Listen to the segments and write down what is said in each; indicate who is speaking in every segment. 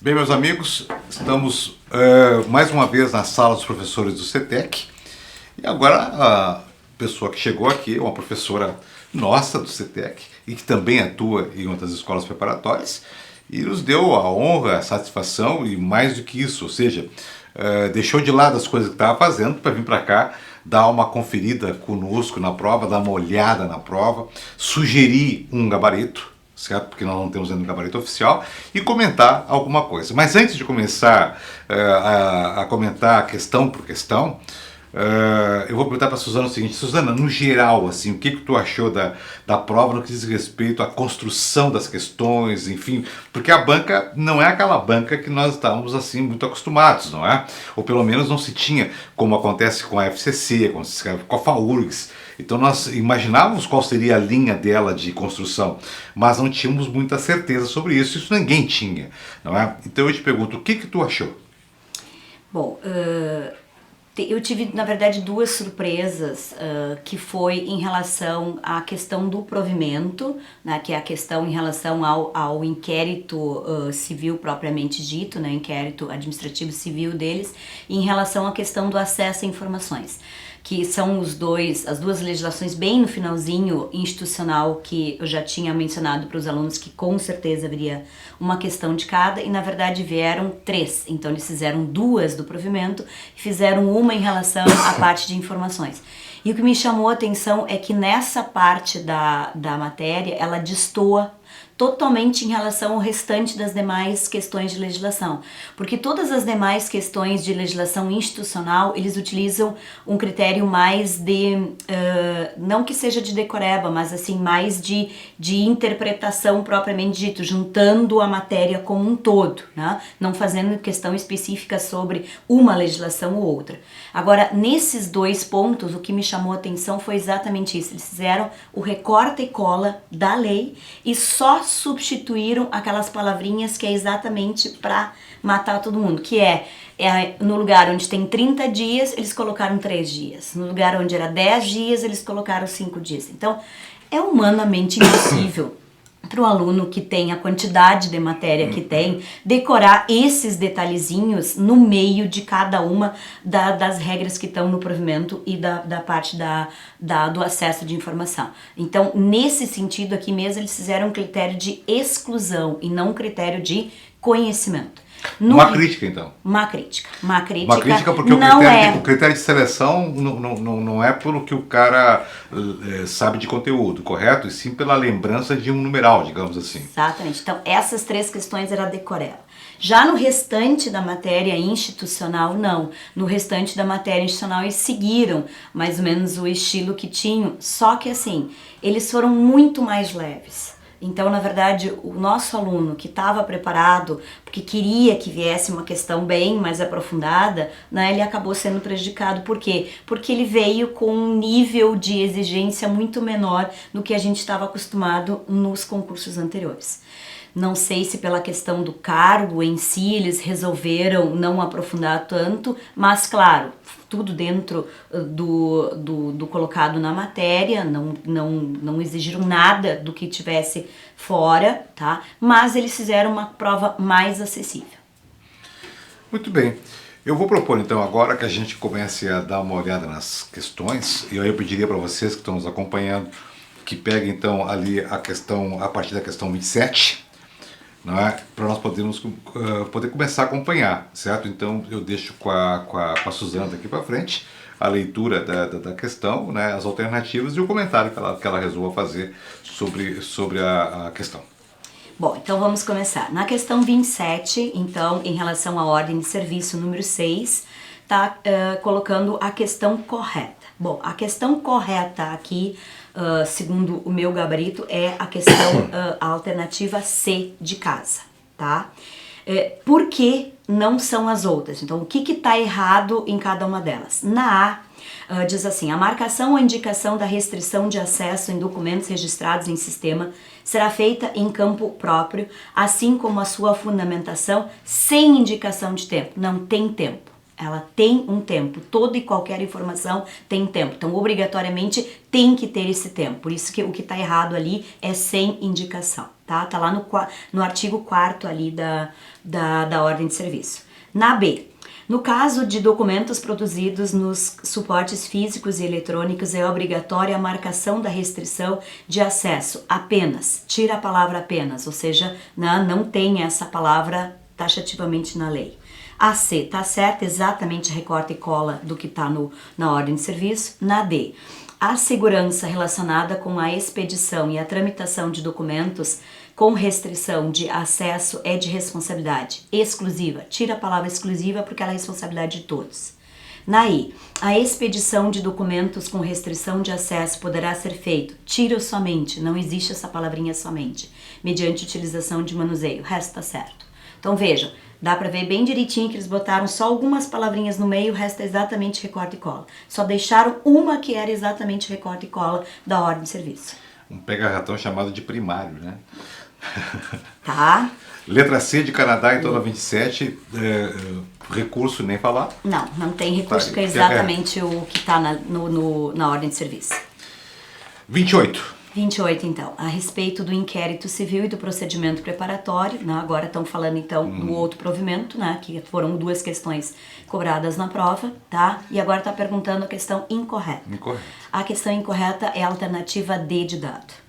Speaker 1: Bem, meus amigos, estamos mais uma vez na sala dos professores do CETEC e agora a pessoa que chegou aqui é uma professora nossa do CETEC e que também atua em outras escolas preparatórias e nos deu a honra, a satisfação e mais do que isso, ou seja, deixou de lado as coisas que estava fazendo para vir para cá, dar uma conferida conosco na prova, dar uma olhada na prova, sugerir um gabarito, certo? Porque nós não temos ainda um gabarito oficial, e comentar alguma coisa. Mas antes de começar a comentar questão por questão, eu vou perguntar para a Suzana o seguinte: Suzana, no geral, assim, o que tu achou da prova no que diz respeito à construção das questões, enfim, porque a banca não é aquela banca que nós estávamos assim muito acostumados, não é? Ou pelo menos não se tinha, como acontece com a FCC, com a FAURGS. Então nós imaginávamos qual seria a linha dela de construção, mas não tínhamos muita certeza sobre isso. Isso ninguém tinha, não é? Então eu te pergunto, o que tu achou?
Speaker 2: Bom, eu tive, na verdade, duas surpresas, que foi em relação à questão do provimento, né, que é a questão em relação ao inquérito civil propriamente dito, né, inquérito administrativo civil deles, e em relação à questão do acesso a informações, que são as duas legislações bem no finalzinho institucional que eu já tinha mencionado para os alunos que com certeza haveria uma questão de cada, e na verdade vieram três. Então eles fizeram duas do provimento e fizeram uma em relação à parte de informações. E o que me chamou a atenção é que nessa parte da matéria ela destoa totalmente em relação ao restante das demais questões de legislação, porque todas as demais questões de legislação institucional, eles utilizam um critério mais de, não que seja de decoreba, mas assim, mais de interpretação propriamente dito, juntando a matéria como um todo, né? Não fazendo questão específica sobre uma legislação ou outra. Agora, nesses dois pontos, o que me chamou a atenção foi exatamente isso: eles fizeram o recorta e cola da lei e só substituíram aquelas palavrinhas que é exatamente para matar todo mundo, que é no lugar onde tem 30 dias, eles colocaram 3 dias. No lugar onde era 10 dias, eles colocaram 5 dias. Então, é humanamente impossível para o aluno que tem a quantidade de matéria que tem, decorar esses detalhezinhos no meio de cada uma das regras que estão no provimento e da parte do acesso de informação. Então, nesse sentido aqui mesmo, eles fizeram um critério de exclusão e não um critério de conhecimento.
Speaker 1: Uma crítica, então.
Speaker 2: Uma crítica. Uma
Speaker 1: crítica porque o critério de seleção não é pelo que o cara sabe de conteúdo, correto? E sim pela lembrança de um numeral, digamos assim.
Speaker 2: Exatamente. Então, essas três questões era decoreba. Já no restante da matéria institucional, não. No restante da matéria institucional, eles seguiram mais ou menos o estilo que tinham, só que assim, eles foram muito mais leves. Então, na verdade, o nosso aluno que estava preparado, porque queria que viesse uma questão bem mais aprofundada, né, ele acabou sendo prejudicado. Por quê? Porque ele veio com um nível de exigência muito menor do que a gente estava acostumado nos concursos anteriores. Não sei se pela questão do cargo em si eles resolveram não aprofundar tanto, mas claro, tudo dentro do colocado na matéria, não exigiram nada do que tivesse fora, tá? Mas eles fizeram uma prova mais acessível.
Speaker 1: Muito bem. Eu vou propor então agora que a gente comece a dar uma olhada nas questões, e aí eu pediria para vocês que estão nos acompanhando que peguem então ali a questão, a partir da questão 27, não é? Para nós podermos poder começar a acompanhar, certo? Então eu deixo com a Suzana daqui para frente a leitura da questão, né, as alternativas e o comentário que ela resolva fazer sobre a questão.
Speaker 2: Bom, então vamos começar. Na questão 27, então, em relação à ordem de serviço número 6, tá colocando a questão correta. Bom, a questão correta aqui, segundo o meu gabarito, é a questão a alternativa C de casa, tá? Por que não são as outras? Então, o que está errado em cada uma delas? Na A, diz assim: a marcação ou indicação da restrição de acesso em documentos registrados em sistema será feita em campo próprio, assim como a sua fundamentação, sem indicação de tempo. Não tem tempo. Ela tem um tempo, toda e qualquer informação tem tempo, então obrigatoriamente tem que ter esse tempo, por isso que o que está errado ali é sem indicação, tá? Tá lá no artigo 4º ali da ordem de serviço. Na B, no caso de documentos produzidos nos suportes físicos e eletrônicos, é obrigatória a marcação da restrição de acesso apenas, tira a palavra apenas, ou seja, não tem essa palavra taxativamente na lei. A C, tá certo, exatamente recorta e cola do que está na ordem de serviço. Na D, a segurança relacionada com a expedição e a tramitação de documentos com restrição de acesso é de responsabilidade exclusiva. Tira a palavra exclusiva porque ela é responsabilidade de todos. Na I, a expedição de documentos com restrição de acesso poderá ser feito, tira o somente, não existe essa palavrinha somente, mediante utilização de manuseio, o resto tá certo. Então vejam, dá pra ver bem direitinho que eles botaram só algumas palavrinhas no meio, o resto é exatamente recorte e cola. Só deixaram uma que era exatamente recorte e cola da ordem de serviço.
Speaker 1: Um pega-ratão chamado de primário, né?
Speaker 2: Tá?
Speaker 1: Letra C de Canadá, então na 27, recurso nem falar.
Speaker 2: Não tem recurso, que é exatamente o que está na ordem de serviço.
Speaker 1: 28.
Speaker 2: 28, então, a respeito do inquérito civil e do procedimento preparatório, né? Agora estão falando, então, do outro provimento, né? Que foram 2 questões cobradas na prova, tá? E agora está perguntando a questão incorreta. A questão incorreta é a alternativa D de dado.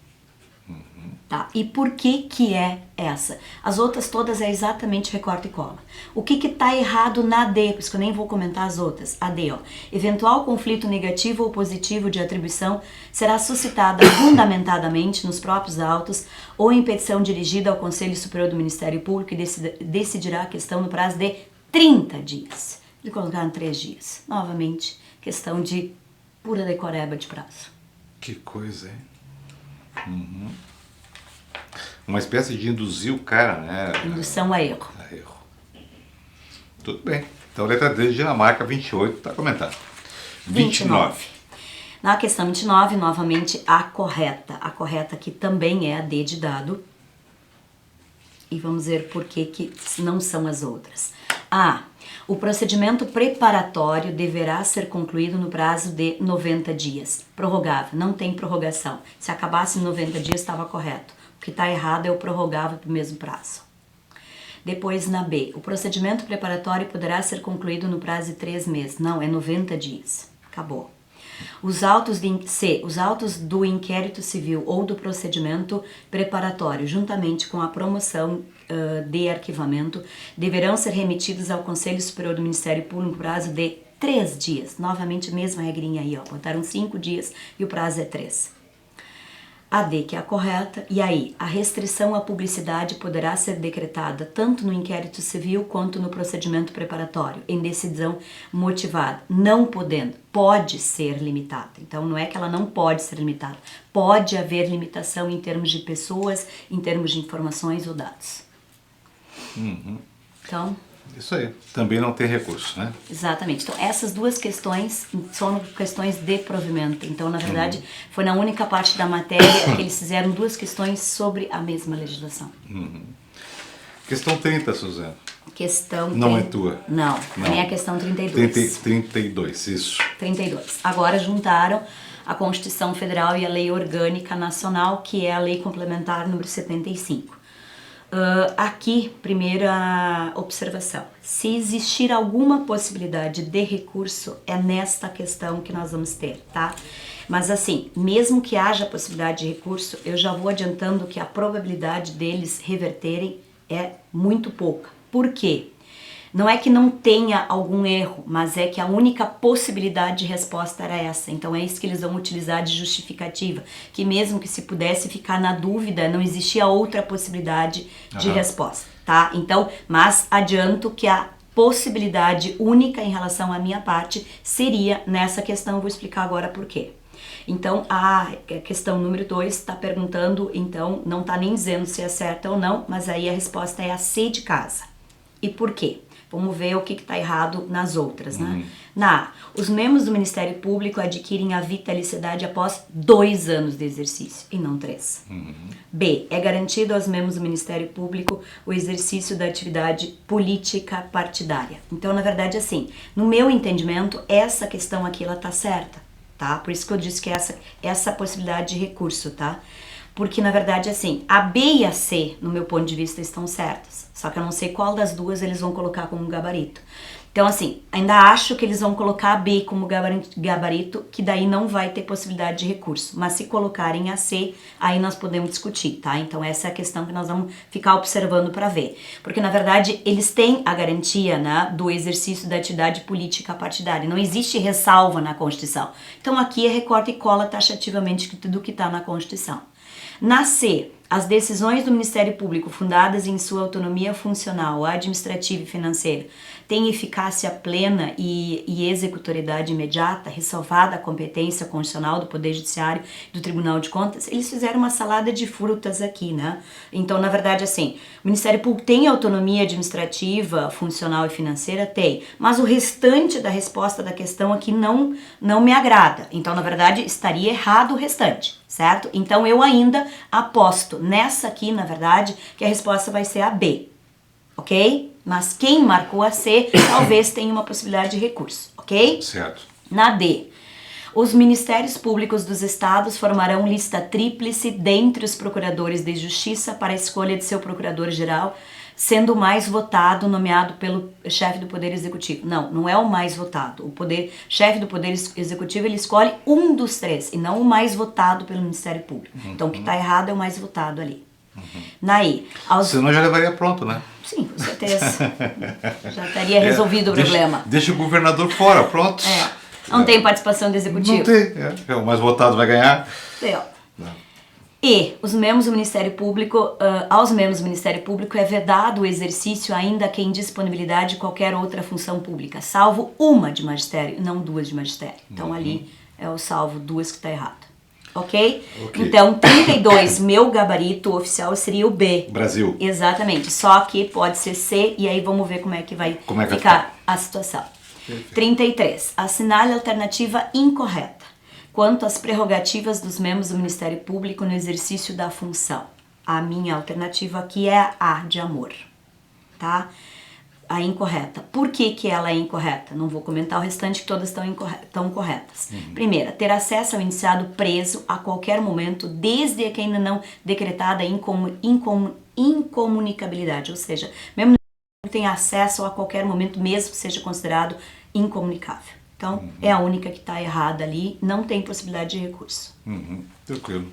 Speaker 2: Tá? E por que é essa? As outras todas é exatamente recorte e cola. O que tá errado na D? Por isso que eu nem vou comentar as outras. A D, ó. Eventual conflito negativo ou positivo de atribuição será suscitada fundamentadamente nos próprios autos ou em petição dirigida ao Conselho Superior do Ministério Público e decidirá a questão no prazo de 30 dias. Ele colocaram 3 dias. Novamente, questão de pura decoreba de prazo.
Speaker 1: Que coisa, hein? Uma espécie de induzir o cara, né?
Speaker 2: Indução a erro.
Speaker 1: Tudo bem. Então, letra D de Dinamarca, 28, está comentado. 29.
Speaker 2: Na questão 29, novamente, a correta. A correta aqui também é a D de dado. E vamos ver por que não são as outras. A. O procedimento preparatório deverá ser concluído no prazo de 90 dias. Prorrogável. Não tem prorrogação. Se acabasse em 90 dias, estava correto. O que está errado é o prorrogável para o mesmo prazo. Depois, na B, o procedimento preparatório poderá ser concluído no prazo de 3 meses. Não, é 90 dias. Acabou. Os autos do inquérito civil ou do procedimento preparatório, juntamente com a promoção de arquivamento, deverão ser remetidos ao Conselho Superior do Ministério Público no prazo de 3 dias. Novamente, a mesma regrinha aí, ó. Botaram 5 dias e o prazo é 3. A D, que é a correta, e aí, a restrição à publicidade poderá ser decretada tanto no inquérito civil quanto no procedimento preparatório, em decisão motivada, não podendo, pode ser limitada. Então, não é que ela não pode ser limitada, pode haver limitação em termos de pessoas, em termos de informações ou dados. Então...
Speaker 1: Isso aí. Também não tem recurso, né?
Speaker 2: Exatamente. Então, essas 2 questões são questões de provimento. Então, na verdade, foi na única parte da matéria que eles fizeram 2 questões sobre a mesma legislação.
Speaker 1: Questão 30, Suzana.
Speaker 2: Questão...
Speaker 1: Não é tua.
Speaker 2: Não, nem a questão 32.
Speaker 1: 32, isso.
Speaker 2: 32. Agora juntaram a Constituição Federal e a Lei Orgânica Nacional, que é a Lei Complementar número 75. Aqui, primeira observação, se existir alguma possibilidade de recurso, é nesta questão que nós vamos ter, tá? Mas assim, mesmo que haja possibilidade de recurso, eu já vou adiantando que a probabilidade deles reverterem é muito pouca. Por quê? Não é que não tenha algum erro, mas é que a única possibilidade de resposta era essa. Então é isso que eles vão utilizar de justificativa, que mesmo que se pudesse ficar na dúvida, não existia outra possibilidade de resposta, tá? Então, mas adianto que a possibilidade única em relação à minha parte seria nessa questão, vou explicar agora por quê. Então, a questão número 2 está perguntando, então, não está nem dizendo se é certa ou não, mas aí a resposta é a C de casa. E por quê? Vamos ver o que está errado nas outras, né? Na A, os membros do Ministério Público adquirem a vitaliciedade após 2 anos de exercício e não 3. B, é garantido aos membros do Ministério Público o exercício da atividade política partidária. Então, na verdade, assim, no meu entendimento, essa questão aqui, ela tá certa, tá? Por isso que eu disse que essa possibilidade de recurso, tá? Porque, na verdade, assim, a B e a C, no meu ponto de vista, estão certas. Só que eu não sei qual das duas eles vão colocar como gabarito. Então, assim, ainda acho que eles vão colocar a B como gabarito, que daí não vai ter possibilidade de recurso. Mas se colocarem a C, aí nós podemos discutir, tá? Então, essa é a questão que nós vamos ficar observando para ver. Porque, na verdade, eles têm a garantia, né, do exercício da atividade política partidária. Não existe ressalva na Constituição. Então, aqui é recorte e cola taxativamente do que está na Constituição. Na C, as decisões do Ministério Público fundadas em sua autonomia funcional, administrativa e financeira têm eficácia plena e executoriedade imediata, ressalvada a competência constitucional do Poder Judiciário e do Tribunal de Contas. Eles fizeram uma salada de frutas aqui, né? Então, na verdade, assim, o Ministério Público tem autonomia administrativa, funcional e financeira? Tem. Mas o restante da resposta da questão aqui não me agrada. Então, na verdade, estaria errado o restante, certo? Então, eu ainda aposto nessa aqui, na verdade, que a resposta vai ser a B, ok? Mas quem marcou a C, talvez tenha uma possibilidade de recurso, ok?
Speaker 1: Certo.
Speaker 2: Na D, os Ministérios Públicos dos Estados formarão lista tríplice dentre os procuradores de justiça para a escolha de seu procurador-geral, sendo o mais votado nomeado pelo chefe do Poder Executivo. Não é o mais votado. O chefe do Poder Executivo, ele escolhe um dos 3 e não o mais votado pelo Ministério Público. Então, o que está errado é o mais votado ali. Na I.
Speaker 1: Senão já levaria pronto, né?
Speaker 2: Sim, com certeza. Já estaria resolvido o problema.
Speaker 1: Deixa o governador fora, pronto.
Speaker 2: Não tem participação do Executivo.
Speaker 1: Não tem. O mais votado vai ganhar.
Speaker 2: E os membros do Ministério Público, aos membros do Ministério Público é vedado o exercício ainda que em disponibilidade de qualquer outra função pública, salvo uma de magistério, não 2 de magistério. Então ali é o salvo 2 que está errado. Ok? Então 32, meu gabarito oficial seria o B.
Speaker 1: Brasil.
Speaker 2: Exatamente. Só que pode ser C e aí vamos ver como é que vai ficar a situação. Perfeito. 33. Assinale a alternativa incorreta quanto às prerrogativas dos membros do Ministério Público no exercício da função. A minha alternativa aqui é a A de amor, tá? A incorreta. Por que ela é incorreta? Não vou comentar o restante, que todas estão corretas. Primeira, ter acesso ao indiciado preso a qualquer momento, desde que ainda não decretada incomunicabilidade, ou seja, mesmo que tenha acesso a qualquer momento, mesmo que seja considerado incomunicável. Então, é a única que está errada ali, não tem possibilidade de recurso.
Speaker 1: Tranquilo.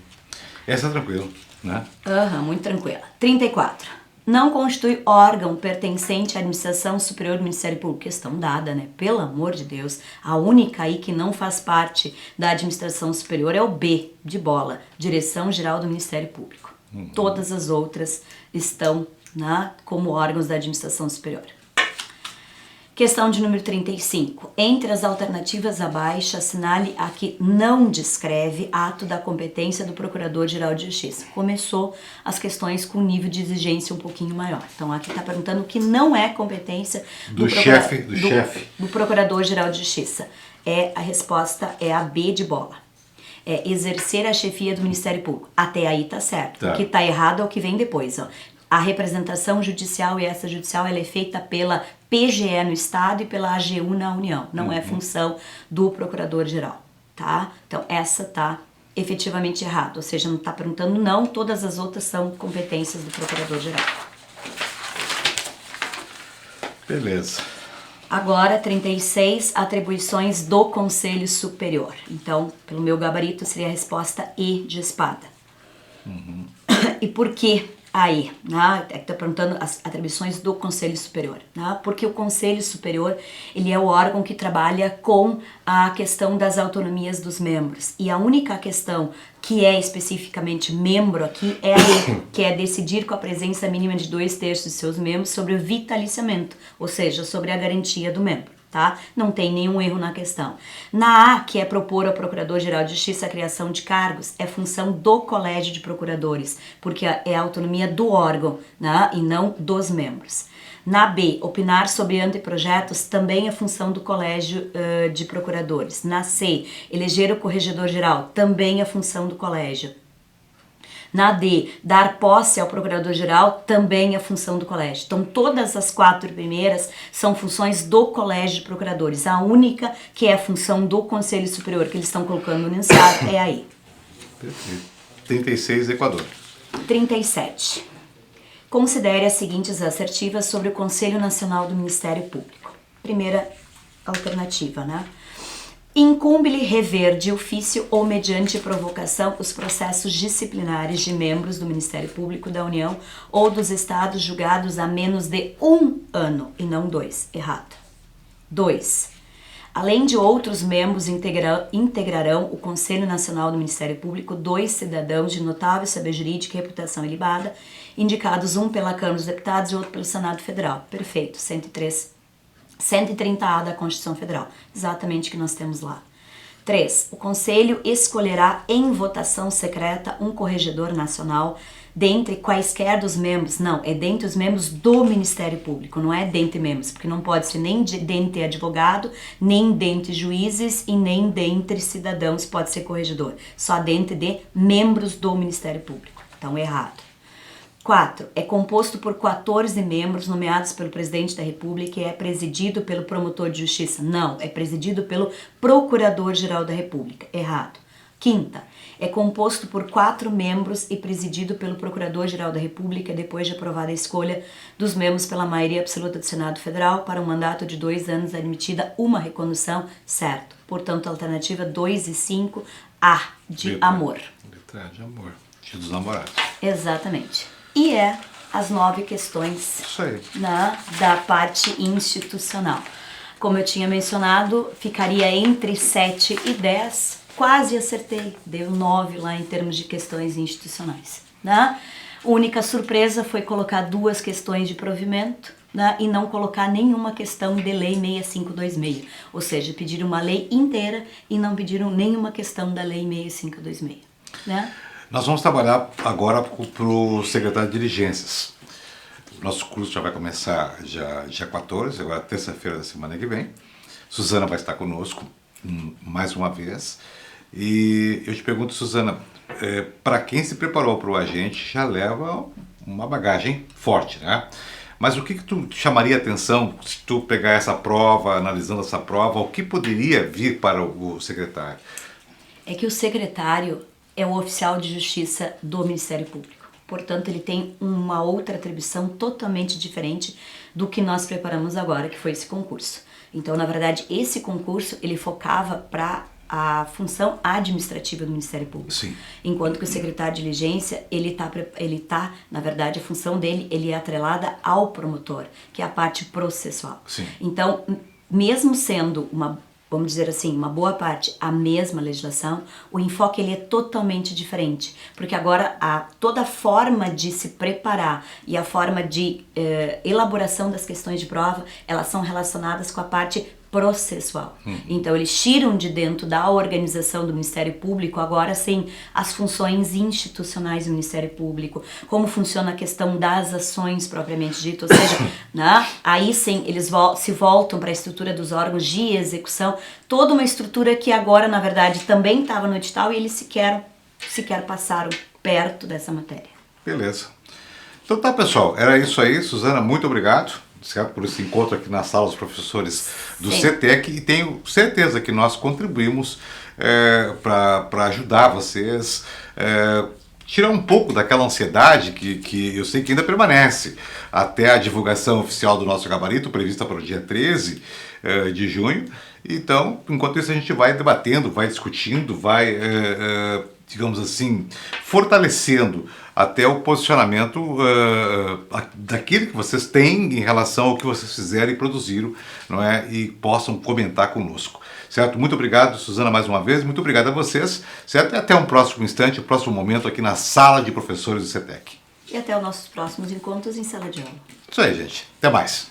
Speaker 1: Essa é tranquila, né?
Speaker 2: Muito tranquila. 34. Não constitui órgão pertencente à administração superior do Ministério Público. Questão dada, né? Pelo amor de Deus. A única aí que não faz parte da administração superior é o B, de bola. Direção Geral do Ministério Público. Todas as outras estão, né, como órgãos da administração superior. Questão de número 35. Entre as alternativas abaixo, assinale a que não descreve ato da competência do Procurador-Geral de Justiça. Começou as questões com nível de exigência um pouquinho maior. Então, aqui está perguntando o que não é competência do Procurador-Geral de Justiça. A resposta é a B de bola. É exercer a chefia do Ministério Público. Até aí tá certo. Tá. O que tá errado é o que vem depois, ó. A representação judicial e extrajudicial ela é feita pela PGE no Estado e pela AGU na União. Não é função do Procurador-Geral, tá? Então, essa tá efetivamente errada. Ou seja, não tá perguntando não, todas as outras são competências do Procurador-Geral.
Speaker 1: Beleza.
Speaker 2: Agora, 36, atribuições do Conselho Superior. Então, pelo meu gabarito, seria a resposta E de espada. E por que aí, né? Está perguntando as atribuições do Conselho Superior, né? Porque o Conselho Superior, ele é o órgão que trabalha com a questão das autonomias dos membros, e a única questão que é especificamente membro aqui é a lei, que é decidir com a presença mínima de 2/3 de seus membros sobre o vitaliciamento, ou seja, sobre a garantia do membro. Tá? Não tem nenhum erro na questão. Na A, que é propor ao Procurador-Geral de Justiça a criação de cargos, é função do Colégio de Procuradores, porque é a autonomia do órgão, né? E não dos membros. Na B, opinar sobre anteprojetos também é função do Colégio de Procuradores. Na C, eleger o corregedor-geral também é função do colégio. Na D, dar posse ao procurador-geral também é função do colégio. Então, todas as 4 primeiras são funções do colégio de procuradores. A única que é a função do Conselho Superior, que eles estão colocando no enunciado, é a E.
Speaker 1: Perfeito. 36, Equador.
Speaker 2: 37. Considere as seguintes assertivas sobre o Conselho Nacional do Ministério Público. Primeira alternativa, né? Incumbe-lhe rever de ofício ou mediante provocação os processos disciplinares de membros do Ministério Público da União ou dos Estados julgados há menos de 1 ano e não 2. Errado. 2. Além de outros membros integrarão o Conselho Nacional do Ministério Público 2 cidadãos de notável saber jurídico e reputação ilibada, indicados um pela Câmara dos Deputados e outro pelo Senado Federal. Perfeito. 130A da Constituição Federal, exatamente o que nós temos lá. 3. O Conselho escolherá em votação secreta um corregedor nacional dentre quaisquer dos membros, não, é dentre os membros do Ministério Público, não é dentre membros, porque não pode ser nem dentre advogado, nem dentre juízes e nem dentre cidadãos pode ser corregedor, só dentre de membros do Ministério Público, então errado. 4. É composto por 14 membros nomeados pelo Presidente da República e é presidido pelo promotor de justiça. Não, é presidido pelo Procurador-Geral da República. Errado. 5. É composto por 4 membros e presidido pelo Procurador-Geral da República depois de aprovada a escolha dos membros pela maioria absoluta do Senado Federal para um mandato de 2 anos admitida uma recondução. Certo. Portanto, alternativa 2 e 5, A, de amor.
Speaker 1: Letra de amor. Dia dos namorados.
Speaker 2: Exatamente. E as 9 questões
Speaker 1: Isso aí.
Speaker 2: Da parte institucional. Como eu tinha mencionado, ficaria entre 7 e 10, quase acertei, deu 9 lá em termos de questões institucionais. Né? A única surpresa foi colocar 2 questões de provimento, né? E não colocar nenhuma questão de lei 6526, ou seja, pediram uma lei inteira e não pediram nenhuma questão da lei 6526. Né?
Speaker 1: Nós vamos trabalhar agora para o secretário de diligências. Nosso curso já vai começar dia 14, agora terça-feira da semana que vem. Suzana vai estar conosco mais uma vez. E eu te pergunto, Suzana, para quem se preparou para o agente já leva uma bagagem forte, né? Mas o que tu chamaria a atenção se tu pegar essa prova, analisando essa prova, o que poderia vir para o secretário?
Speaker 2: É que o secretário é o oficial de justiça do Ministério Público. Portanto, ele tem uma outra atribuição totalmente diferente do que nós preparamos agora, que foi esse concurso. Então, na verdade, esse concurso, ele focava para a função administrativa do Ministério Público.
Speaker 1: Sim.
Speaker 2: Enquanto que o secretário de diligência, ele tá, na verdade, a função dele, ele é atrelada ao promotor, que é a parte processual.
Speaker 1: Sim.
Speaker 2: Então, mesmo sendo vamos dizer assim, uma boa parte a mesma legislação, o enfoque ele é totalmente diferente, porque agora toda a forma de se preparar e a forma de elaboração das questões de prova, elas são relacionadas com a parte processual. Então eles tiram de dentro da organização do Ministério Público agora sim as funções institucionais do Ministério Público, como funciona a questão das ações propriamente dito, ou seja, né, aí sim eles se voltam para a estrutura dos órgãos de execução, toda uma estrutura que agora na verdade também estava no edital e eles sequer passaram perto dessa matéria.
Speaker 1: Beleza. Então tá, pessoal, era isso aí. Suzana, muito obrigado, certo, por esse encontro aqui na sala dos professores do CETEC, e tenho certeza que nós contribuímos para ajudar vocês, tirar um pouco daquela ansiedade que eu sei que ainda permanece até a divulgação oficial do nosso gabarito, prevista para o dia 13 de junho. Então, enquanto isso, a gente vai debatendo, vai discutindo, vai, digamos assim, fortalecendo até o posicionamento daquilo que vocês têm em relação ao que vocês fizeram e produziram, não é? E possam comentar conosco, certo? Muito obrigado, Suzana, mais uma vez, muito obrigado a vocês, certo? E até um próximo instante, um próximo momento aqui na sala de professores do CETEC.
Speaker 2: E até os nossos próximos encontros em sala de aula.
Speaker 1: Isso aí, gente. Até mais.